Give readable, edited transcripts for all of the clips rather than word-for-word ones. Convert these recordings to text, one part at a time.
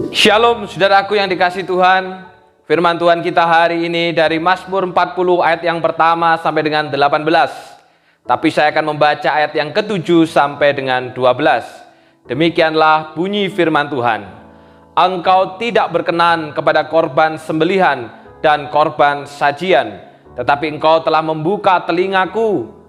Shalom saudaraku yang dikasihi Tuhan. Firman Tuhan kita hari ini dari Mazmur 40 ayat yang pertama sampai dengan 18. Tapi saya akan membaca ayat yang ke-7 sampai dengan 12. Demikianlah bunyi firman Tuhan. Engkau tidak berkenan kepada korban sembelihan dan korban sajian, tetapi engkau telah membuka telingaku.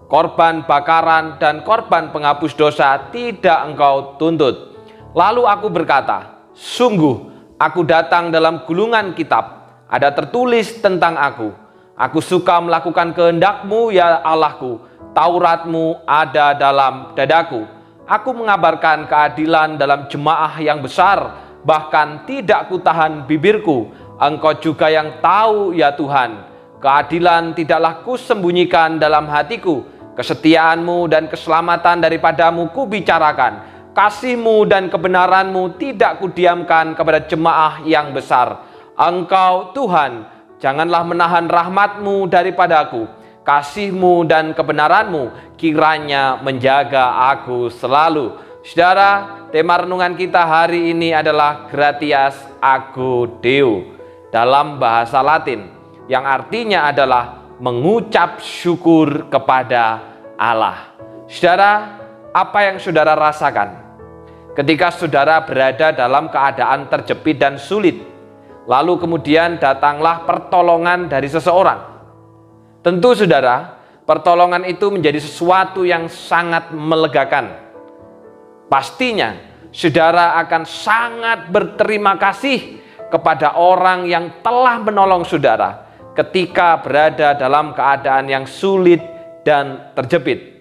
Korban bakaran dan korban penghapus dosa tidak engkau tuntut. Lalu aku berkata, sungguh aku datang dalam gulungan kitab, ada tertulis tentang aku. Aku suka melakukan kehendak-Mu ya Allahku, Taurat-Mu ada dalam dadaku. Aku mengabarkan keadilan dalam jemaah yang besar, bahkan tidak kutahan bibirku. Engkau juga yang tahu ya Tuhan, keadilan tidaklah kusembunyikan dalam hatiku. Kesetiaan-Mu dan keselamatan daripadamu kubicarakan. Kasih-Mu dan kebenaran-Mu tidak kudiamkan kepada jemaah yang besar. Engkau Tuhan, janganlah menahan rahmat-Mu daripadaku. Kasih-Mu dan kebenaran-Mu kiranya menjaga aku selalu. Saudara, tema renungan kita hari ini adalah Gratias Ago Deo dalam bahasa Latin, yang artinya adalah mengucap syukur kepada Allah. Saudara, apa yang saudara rasakan ketika saudara berada dalam keadaan terjepit dan sulit, lalu kemudian datanglah pertolongan dari seseorang? Tentu saudara, pertolongan itu menjadi sesuatu yang sangat melegakan. Pastinya saudara akan sangat berterima kasih kepada orang yang telah menolong saudara ketika berada dalam keadaan yang sulit dan terjepit.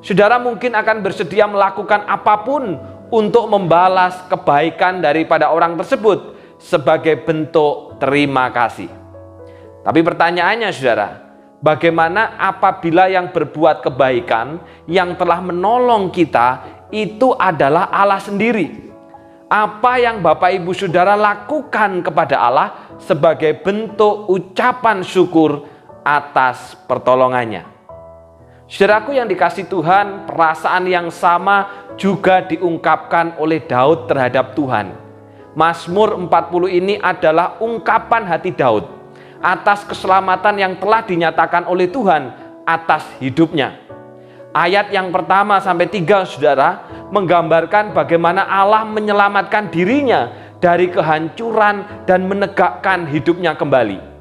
Saudara mungkin akan bersedia melakukan apapun untuk membalas kebaikan daripada orang tersebut sebagai bentuk terima kasih. Tapi pertanyaannya saudara, bagaimana apabila yang berbuat kebaikan, yang telah menolong kita, itu adalah Allah sendiri? Apa yang Bapak Ibu Saudara lakukan kepada Allah sebagai bentuk ucapan syukur atas pertolongannya? Saudaraku yang dikasihi Tuhan, perasaan yang sama juga diungkapkan oleh Daud terhadap Tuhan. Mazmur 40 ini adalah ungkapan hati Daud atas keselamatan yang telah dinyatakan oleh Tuhan atas hidupnya. Ayat yang pertama sampai 3 saudara menggambarkan bagaimana Allah menyelamatkan dirinya dari kehancuran dan menegakkan hidupnya kembali.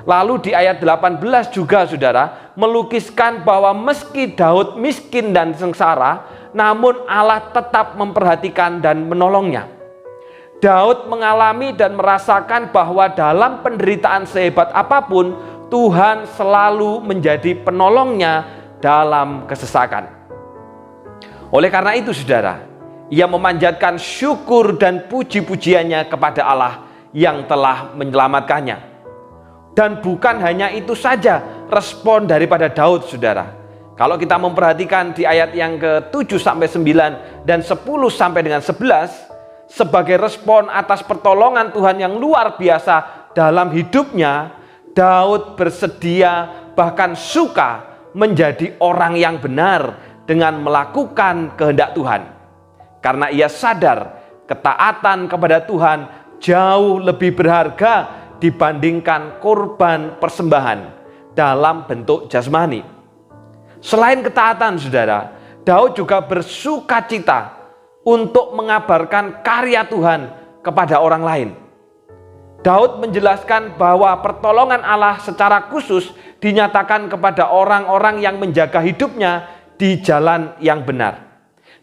Lalu di ayat 18 juga saudara melukiskan bahwa meski Daud miskin dan sengsara, namun Allah tetap memperhatikan dan menolongnya. Daud mengalami dan merasakan bahwa dalam penderitaan sehebat apapun, Tuhan selalu menjadi penolongnya dalam kesesakan. Oleh karena itu saudara, ia memanjatkan syukur dan puji-pujiannya kepada Allah yang telah menyelamatkannya. Dan bukan hanya itu saja respon daripada Daud saudara. Kalau kita memperhatikan di ayat yang ke-7 sampai 9 dan 10 sampai dengan 11, sebagai respon atas pertolongan Tuhan yang luar biasa dalam hidupnya, Daud bersedia bahkan suka menjadi orang yang benar dengan melakukan kehendak Tuhan. Karena ia sadar ketaatan kepada Tuhan jauh lebih berharga dibandingkan korban persembahan dalam bentuk jasmani. Selain ketaatan saudara, Daud juga bersukacita untuk mengabarkan karya Tuhan kepada orang lain. Daud menjelaskan bahwa pertolongan Allah secara khusus dinyatakan kepada orang-orang yang menjaga hidupnya di jalan yang benar.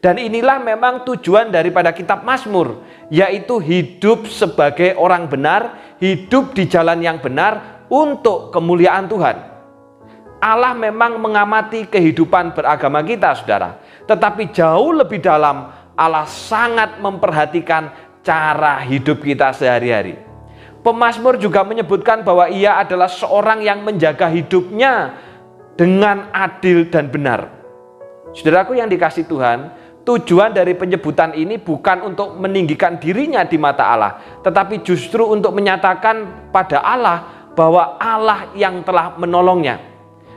Dan inilah memang tujuan daripada kitab Mazmur, yaitu hidup sebagai orang benar, hidup di jalan yang benar untuk kemuliaan Tuhan. Allah memang mengamati kehidupan beragama kita saudara, tetapi jauh lebih dalam Allah sangat memperhatikan cara hidup kita sehari-hari. Pemazmur juga menyebutkan bahwa ia adalah seorang yang menjaga hidupnya dengan adil dan benar. Saudaraku yang dikasihi Tuhan, tujuan dari penyebutan ini bukan untuk meninggikan dirinya di mata Allah, tetapi justru untuk menyatakan pada Allah bahwa Allah yang telah menolongnya.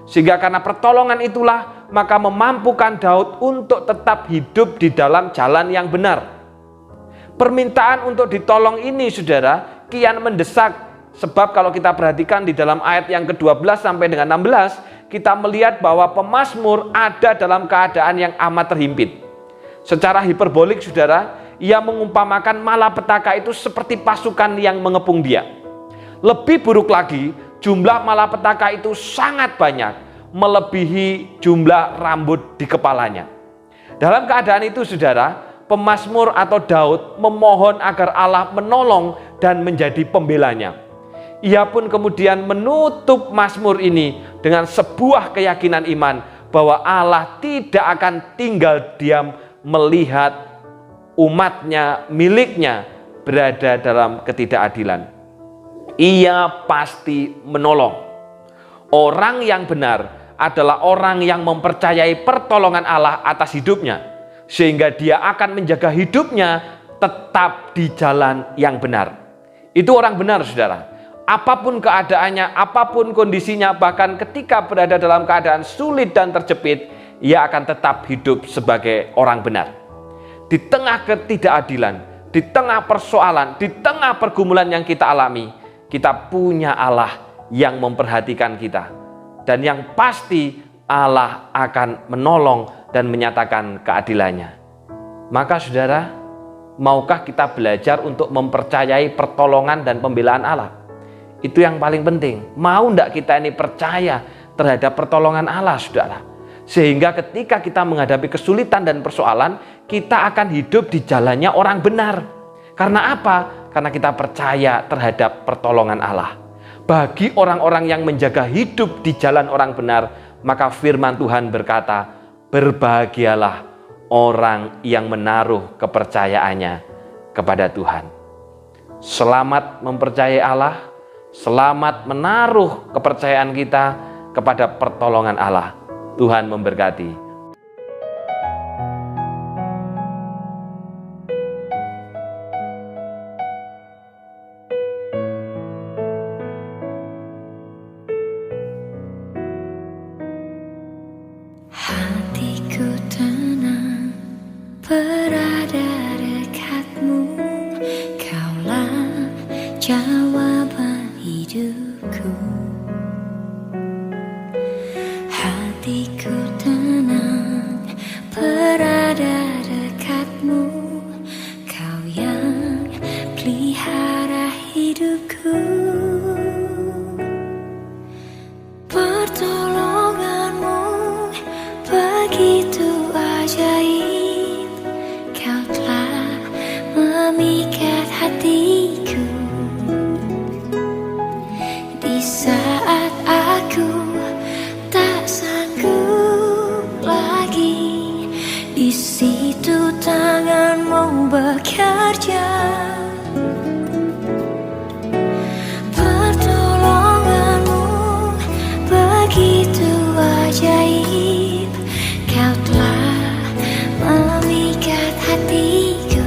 Sehingga karena pertolongan itulah maka memampukan Daud untuk tetap hidup di dalam jalan yang benar. Permintaan untuk ditolong ini saudara kian mendesak, sebab kalau kita perhatikan di dalam ayat yang ke-12 sampai dengan 16, kita melihat bahwa pemazmur ada dalam keadaan yang amat terhimpit. Secara hiperbolik saudara, ia mengumpamakan malapetaka itu seperti pasukan yang mengepung dia. Lebih buruk lagi, jumlah malapetaka itu sangat banyak, melebihi jumlah rambut di kepalanya. Dalam keadaan itu saudara, pemazmur atau Daud memohon agar Allah menolong dan menjadi pembelanya. Ia pun kemudian menutup mazmur ini dengan sebuah keyakinan iman bahwa Allah tidak akan tinggal diam melihat umatnya, miliknya berada dalam ketidakadilan. Ia pasti menolong. Orang yang benar adalah orang yang mempercayai pertolongan Allah atas hidupnya, sehingga dia akan menjaga hidupnya tetap di jalan yang benar. Itu orang benar saudara. Apapun keadaannya, apapun kondisinya, bahkan ketika berada dalam keadaan sulit dan terjepit, ia akan tetap hidup sebagai orang benar. Di tengah ketidakadilan, di tengah persoalan, di tengah pergumulan yang kita alami, kita punya Allah yang memperhatikan kita. Dan yang pasti Allah akan menolong dan menyatakan keadilannya. Maka saudara, maukah kita belajar untuk mempercayai pertolongan dan pembelaan Allah? Itu yang paling penting. Mau enggak kita ini percaya terhadap pertolongan Allah saudara? Sehingga ketika kita menghadapi kesulitan dan persoalan, kita akan hidup di jalannya orang benar. Karena apa? Karena kita percaya terhadap pertolongan Allah. Bagi orang-orang yang menjaga hidup di jalan orang benar, maka firman Tuhan berkata, berbahagialah orang yang menaruh kepercayaannya kepada Tuhan. Selamat mempercayai Allah, selamat menaruh kepercayaan kita kepada pertolongan Allah. Tuhan memberkati. Hatiku tenang berada dekatmu, kaulah jawaban hidupku. Hatiku tenang berada dekatmu, kau yang pelihara hidupku. Pertolonganmu begitu ajaib, kau telah memikat hatiku. Di saat aku tak sanggup lagi, di situ tanganmu bekerja. Pertolonganmu begitu ajaib, kau telah memikat hatiku.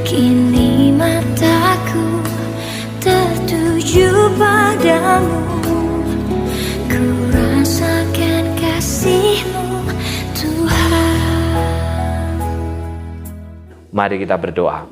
Kini mataku tertuju padamu, ku rasakan kasih-Mu Tuhan. Mari kita berdoa.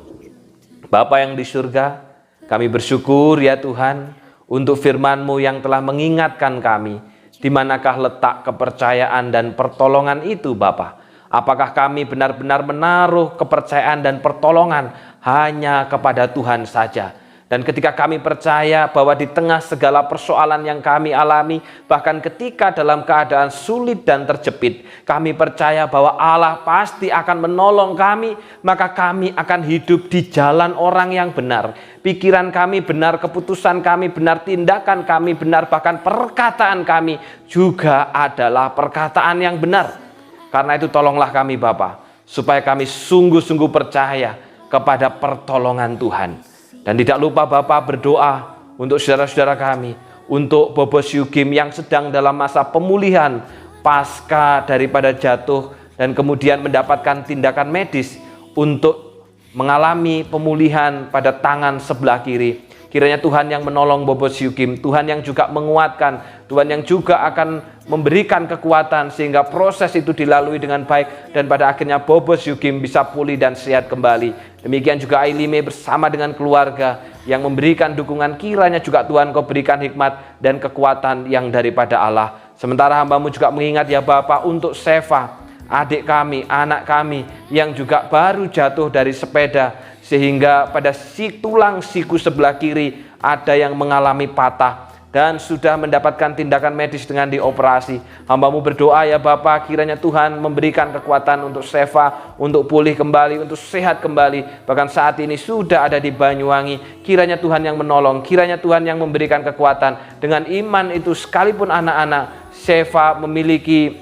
Bapa yang di surga, kami bersyukur ya Tuhan untuk firman-Mu yang telah mengingatkan kami di manakah letak kepercayaan dan pertolongan itu Bapa. Apakah kami benar-benar menaruh kepercayaan dan pertolongan hanya kepada Tuhan saja? Dan ketika kami percaya bahwa di tengah segala persoalan yang kami alami, bahkan ketika dalam keadaan sulit dan terjepit, kami percaya bahwa Allah pasti akan menolong kami, maka kami akan hidup di jalan orang yang benar. Pikiran kami benar, keputusan kami benar, tindakan kami benar, bahkan perkataan kami juga adalah perkataan yang benar. Karena itu tolonglah kami Bapa, supaya kami sungguh-sungguh percaya kepada pertolongan Tuhan. Dan tidak lupa Bapak berdoa untuk saudara-saudara kami, untuk Bobos Yugim yang sedang dalam masa pemulihan pasca daripada jatuh dan kemudian mendapatkan tindakan medis untuk mengalami pemulihan pada tangan sebelah kiri. Kiranya Tuhan yang menolong Bobos Yugim, Tuhan yang juga menguatkan, Tuhan yang juga akan memberikan kekuatan sehingga proses itu dilalui dengan baik dan pada akhirnya Bobo Syugim bisa pulih dan sehat kembali. Demikian juga Ailime bersama dengan keluarga yang memberikan dukungan, kiranya juga Tuhan Kau berikan hikmat dan kekuatan yang daripada Allah. Sementara hamba-Mu juga mengingat ya Bapa untuk Seva, adik kami, anak kami yang juga baru jatuh dari sepeda sehingga pada tulang siku sebelah kiri ada yang mengalami patah dan sudah mendapatkan tindakan medis dengan dioperasi. Hamba-Mu berdoa ya Bapa, kiranya Tuhan memberikan kekuatan untuk Seva, untuk pulih kembali, untuk sehat kembali. Bahkan saat ini sudah ada di Banyuwangi. Kiranya Tuhan yang menolong, kiranya Tuhan yang memberikan kekuatan. Dengan iman itu sekalipun anak-anak Seva memiliki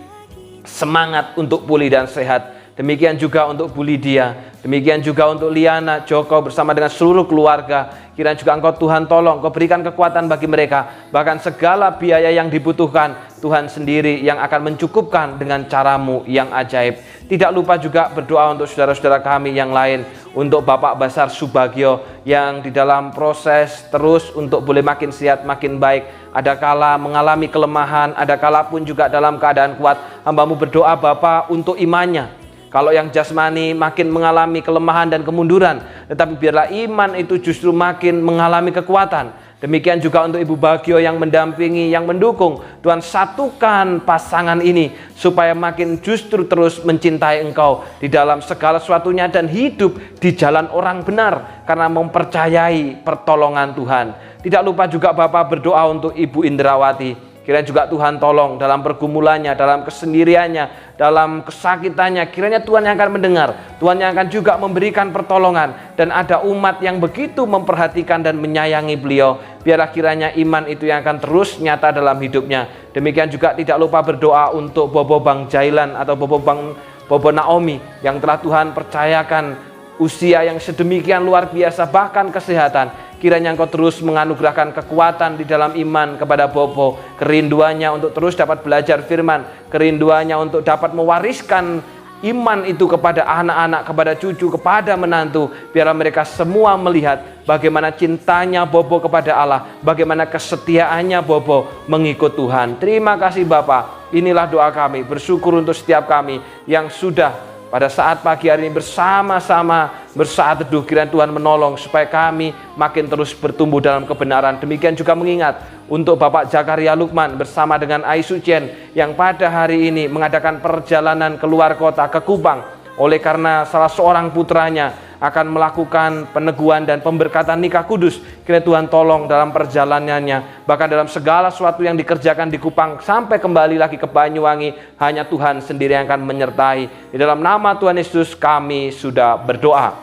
semangat untuk pulih dan sehat. Demikian juga untuk Bu Lydia, demikian juga untuk Liana, Joko bersama dengan seluruh keluarga. Kiranya juga Engkau Tuhan tolong, Kau berikan kekuatan bagi mereka. Bahkan segala biaya yang dibutuhkan, Tuhan sendiri yang akan mencukupkan dengan cara-Mu yang ajaib. Tidak lupa juga berdoa untuk saudara-saudara kami yang lain. Untuk Bapak Basar Subagio yang di dalam proses terus untuk boleh makin sehat, makin baik. Ada kala mengalami kelemahan, ada kala pun juga dalam keadaan kuat. Hamba-Mu berdoa Bapak untuk imannya. Kalau yang jasmani makin mengalami kelemahan dan kemunduran, tetapi biarlah iman itu justru makin mengalami kekuatan. Demikian juga untuk Ibu Bagio yang mendampingi, yang mendukung. Tuhan satukan pasangan ini supaya makin justru terus mencintai Engkau di dalam segala sesuatunya dan hidup di jalan orang benar karena mempercayai pertolongan Tuhan. Tidak lupa juga Bapak berdoa untuk Ibu Indrawati. Kiranya juga Tuhan tolong dalam pergumulannya, dalam kesendiriannya, dalam kesakitannya. Kiranya Tuhan yang akan mendengar, Tuhan yang akan juga memberikan pertolongan. Dan ada umat yang begitu memperhatikan dan menyayangi beliau. Biarlah kiranya iman itu yang akan terus nyata dalam hidupnya. Demikian juga tidak lupa berdoa untuk Bobo Bang Jailan atau Bobo Naomi yang telah Tuhan percayakan usia yang sedemikian luar biasa, bahkan kesehatan. Kiranya Engkau terus menganugerahkan kekuatan di dalam iman kepada Bobo. Kerinduannya untuk terus dapat belajar firman. Kerinduannya untuk dapat mewariskan iman itu kepada anak-anak, kepada cucu, kepada menantu. Biarlah mereka semua melihat bagaimana cintanya Bobo kepada Allah. Bagaimana kesetiaannya Bobo mengikut Tuhan. Terima kasih Bapak. Inilah doa kami. Bersyukur untuk setiap kami yang sudah pada saat pagi hari ini bersama-sama bersaat teduh. Kiranya Tuhan menolong supaya kami makin terus bertumbuh dalam kebenaran. Demikian juga mengingat untuk Bapak Zakaria Lukman bersama dengan Aisu Chen yang pada hari ini mengadakan perjalanan keluar kota ke Kupang. Oleh karena salah seorang putranya akan melakukan peneguhan dan pemberkatan nikah kudus. Kiranya Tuhan tolong dalam perjalanannya. Bahkan dalam segala sesuatu yang dikerjakan di Kupang sampai kembali lagi ke Banyuwangi, hanya Tuhan sendiri yang akan menyertai. Di dalam nama Tuhan Yesus kami sudah berdoa.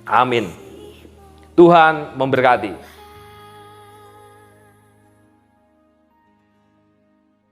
Amin. Tuhan memberkati.